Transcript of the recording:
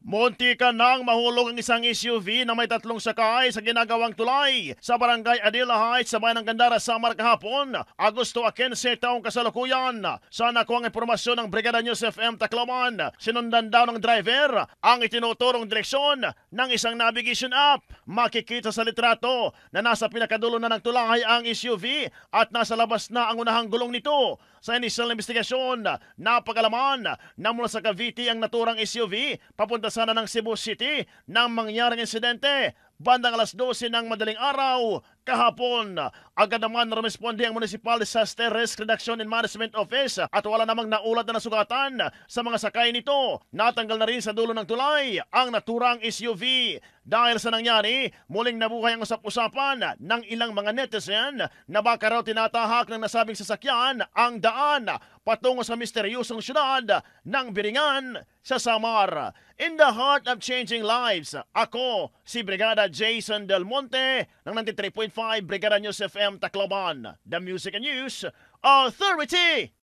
Munti ka nang mahulog ang isang SUV na may tatlong sakay sa ginagawang tulay sa barangay Adela Heights sa bayan ng Gandara, Samar kahapon, Agosto 15 taong kasalukuyan. Sa nakuhang impormasyon ng Brigada News FM Tacloban, sinundan daw ng driver ang itinuturong direksyon ng isang navigation app. Makikita sa litrato na nasa pinakadulo na ng tulay ang SUV at nasa labas na ang unahang gulong nito. Sa initial investigasyon, napagalaman na mula sa Cavite ang naturang SUV papunta sana ng Cebu City nang mangyaring insidente. Bandang alas 12 ng madaling araw kahapon, agad naman responde ang Municipal Disaster Risk Reduction and Management Office at wala namang naulat na nasugatan sa mga sakay nito. Natanggal na rin sa dulo ng tulay ang naturang SUV. Dahil sa nangyari, muling nabuhay ang usap-usapan ng ilang mga netizen na baka raw tinatahak ng nasabing sasakyan ang daan patungo sa misteryosong syudad ng Biringan sa Samar. In the heart of changing lives, ako si Brigada Jason Del Monte ng 93.5 Brigada News FM Tacloban, the Music and News Authority.